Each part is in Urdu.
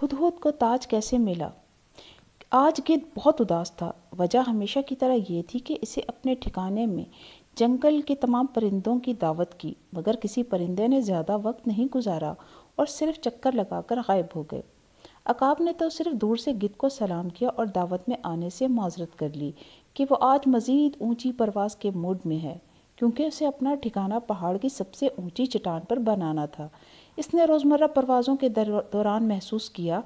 ہدہد کو تاج کیسے ملا؟ آج گدھ بہت اداس تھا۔ وجہ ہمیشہ کی طرح یہ تھی کہ اسے اپنے ٹھکانے میں جنگل کے تمام پرندوں کی دعوت کی، مگر کسی پرندے نے زیادہ وقت نہیں گزارا اور صرف چکر لگا کر غائب ہو گئے۔ عقاب نے تو صرف دور سے گدھ کو سلام کیا اور دعوت میں آنے سے معذرت کر لی کہ وہ آج مزید اونچی پرواز کے موڈ میں ہے، کیونکہ اسے اپنا ٹھکانہ پہاڑ کی سب سے اونچی چٹان پر بنانا تھا۔ اس نے روزمرہ پروازوں کے دوران محسوس کیا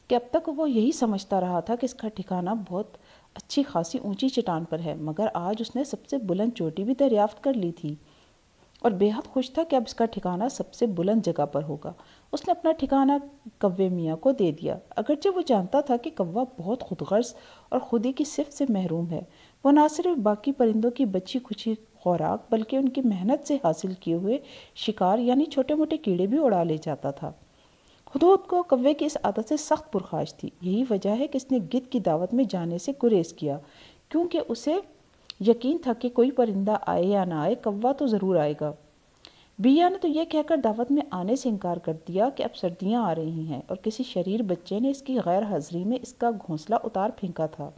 کہ اب تک وہ یہی سمجھتا رہا تھا کہ اس کا ٹھکانہ بہت اچھی خاصی اونچی چٹان پر ہے، مگر آج اس نے سب سے بلند چوٹی بھی دریافت کر لی تھی اور بے حد خوش تھا کہ اب اس کا ٹھکانہ سب سے بلند جگہ پر ہوگا۔ اس نے اپنا ٹھکانہ کوے میاں کو دے دیا، اگرچہ وہ جانتا تھا کہ کوا بہت خود غرض اور خودی کی صفت سے محروم ہے۔ وہ نہ صرف باقی پرندوں کی بچی کچھی خوراک بلکہ ان کی محنت سے حاصل کیے ہوئے شکار یعنی چھوٹے موٹے کیڑے بھی اڑا لے جاتا تھا۔ ہدہد کو کوے کی اس عادت سے سخت پرخاش تھی۔ یہی وجہ ہے کہ اس نے گدھ کی دعوت میں جانے سے گریز کیا، کیونکہ اسے یقین تھا کہ کوئی پرندہ آئے یا نہ آئے، کوا تو ضرور آئے گا۔ بیا نے تو یہ کہہ کر دعوت میں آنے سے انکار کر دیا کہ اب سردیاں آ رہی ہیں اور کسی شریر بچے نے اس کی غیر حاضری میں اس کا گھونسلہ اتار پھینکا تھا۔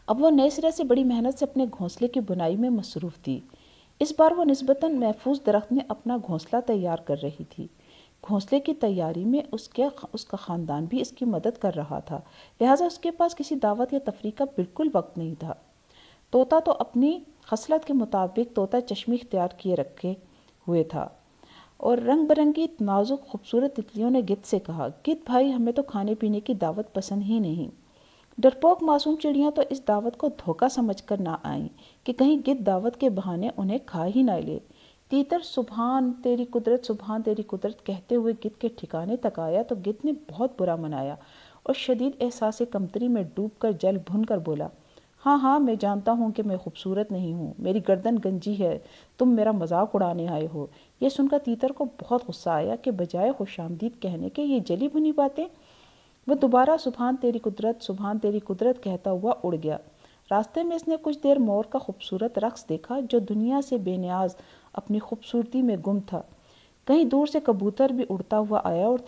اب وہ نئے سرے سے بڑی محنت سے اپنے گھونسلے کی بنائی میں مصروف تھی۔ اس بار وہ نسبتاً محفوظ درخت میں اپنا گھونسلہ تیار کر رہی تھی۔ گھونسلے کی تیاری میں اس کا خاندان بھی اس کی مدد کر رہا تھا، لہٰذا اس کے پاس کسی دعوت یا تفریح کا بالکل وقت نہیں تھا۔ طوطا تو اپنی خصلت کے مطابق طوطا چشمی اختیار کیے رکھے ہوئے تھا اور رنگ برنگی نازک خوبصورت تتلیوں نے گدھ سے کہا، گدھ بھائی، ہمیں تو کھانے پینے کی دعوت پسند ہی نہیں۔ ڈرپوک معصوم چڑیاں تو اس دعوت کو دھوکہ سمجھ کر نہ آئیں کہ کہیں گدھ دعوت کے بہانے انہیں کھا ہی نہ لے۔ تیتر سبحان تیری قدرت، سبحان تیری قدرت کہتے ہوئے گدھ کے ٹھکانے تک آیا تو گدھ نے بہت برا منایا اور شدید احساس کمتری میں ڈوب کر جل بھن کر بولا، ہاں ہاں، میں جانتا ہوں کہ میں خوبصورت نہیں ہوں، میری گردن گنجی ہے، تم میرا مذاق اڑانے آئے ہو۔ یہ سن کر تیتر کو بہت غصہ آیا کہ بجائے خوش آمدید کہنے کے یہ جلی بھنی باتیں، وہ دوبارہ سبحان تیری قدرت، سبحان تیری قدرت کہتا ہوا اڑ گیا۔ راستے میں اس نے کچھ دیر مور کا خوبصورت رقص دیکھا جو دنیا سے بے نیاز اپنی خوبصورتی میں گم تھا۔ کہیں دور سے کبوتر بھی اڑتا ہوا آیا اور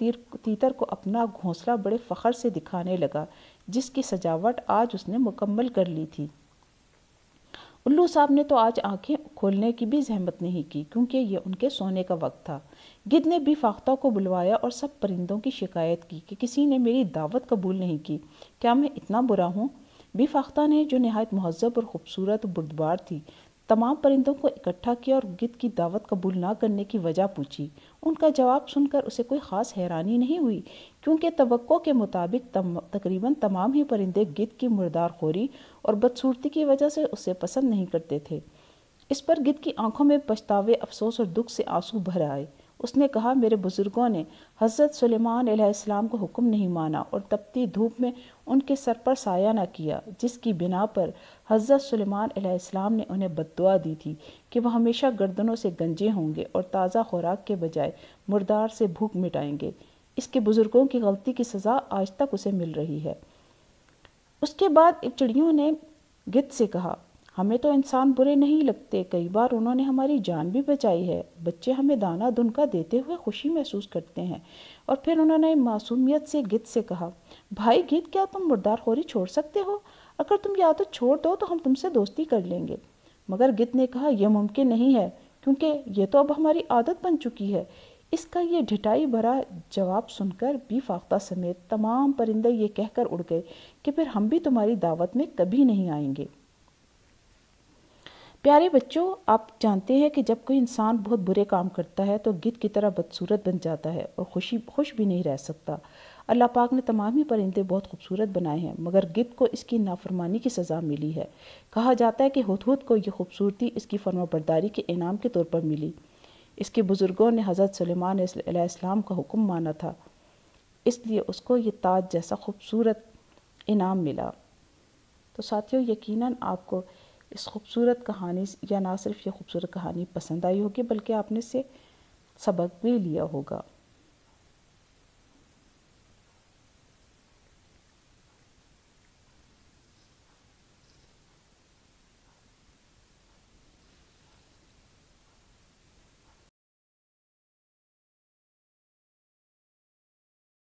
تیتر کو اپنا گھونسلہ بڑے فخر سے دکھانے لگا جس کی سجاوٹ آج اس نے مکمل کر لی تھی۔ الو صاحب نے تو آج آنکھیں کھولنے کی بھی زحمت نہیں کی کیونکہ یہ ان کے سونے کا وقت تھا۔ گدھ نے بی فاختہ کو بلوایا اور سب پرندوں کی شکایت کی کہ کسی نے میری دعوت قبول نہیں کی، کیا میں اتنا برا ہوں؟ بی فاختہ نے، جو نہایت مہذب اور خوبصورت و بردبار تھی، تمام پرندوں کو اکٹھا کیا اور گدھ کی دعوت قبول نہ کرنے کی وجہ پوچھی۔ ان کا جواب سن کر اسے کوئی خاص حیرانی نہیں ہوئی کیونکہ توقع کے مطابق تقریباً تمام ہی پرندے گدھ کی مردار خوری اور بدصورتی کی وجہ سے اسے پسند نہیں کرتے تھے۔ اس پر گدھ کی آنکھوں میں پچھتاوے، افسوس اور دکھ سے آنسو بھر آئے۔ اس نے کہا، میرے بزرگوں نے حضرت سلیمان علیہ السلام کا حکم نہیں مانا اور تپتی دھوپ میں ان کے سر پر سایہ نہ کیا، جس کی بنا پر حضرت سلیمان علیہ السلام نے انہیں بددعا دی تھی کہ وہ ہمیشہ گردنوں سے گنجے ہوں گے اور تازہ خوراک کے بجائے مردار سے بھوک مٹائیں گے۔ اس کے بزرگوں کی غلطی کی سزا آج تک اسے مل رہی ہے۔ اس کے بعد چڑیوں نے گدھ سے کہا، ہمیں تو انسان برے نہیں لگتے، کئی بار انہوں نے ہماری جان بھی بچائی ہے۔ بچے ہمیں دانہ دن کا دیتے ہوئے خوشی محسوس کرتے ہیں۔ اور پھر انہوں نے معصومیت سے گدھ سے کہا، بھائی گدھ، کیا تم مردار خوری چھوڑ سکتے ہو؟ اگر تم یہ عادت چھوڑ دو تو ہم تم سے دوستی کر لیں گے۔ مگر گدھ نے کہا، یہ ممکن نہیں ہے کیونکہ یہ تو اب ہماری عادت بن چکی ہے۔ اس کا یہ ڈھٹائی بھرا جواب سن کر بی فاختہ سمیت تمام پرندے یہ کہہ کر اڑ گئے کہ پھر ہم بھی تمہاری دعوت میں کبھی نہیں آئیں گے۔ پیارے بچوں، آپ جانتے ہیں کہ جب کوئی انسان بہت برے کام کرتا ہے تو گدھ کی طرح بدصورت بن جاتا ہے اور خوش بھی نہیں رہ سکتا۔ اللہ پاک نے تمام ہی پرندے بہت خوبصورت بنائے ہیں، مگر گدھ کو اس کی نافرمانی کی سزا ملی ہے۔ کہا جاتا ہے کہ ہدہد کو یہ خوبصورتی اس کی فرمانبرداری کے انعام کے طور پر ملی۔ اس کے بزرگوں نے حضرت سلیمان علیہ السلام کا حکم مانا تھا، اس لیے اس کو یہ تاج جیسا خوبصورت انعام ملا۔ تو ساتھیوں، یقیناً آپ کو اس خوبصورت کہانی یا نہ صرف یہ خوبصورت کہانی پسند آئی ہوگی بلکہ آپ نے اس سے سبق بھی لیا ہوگا۔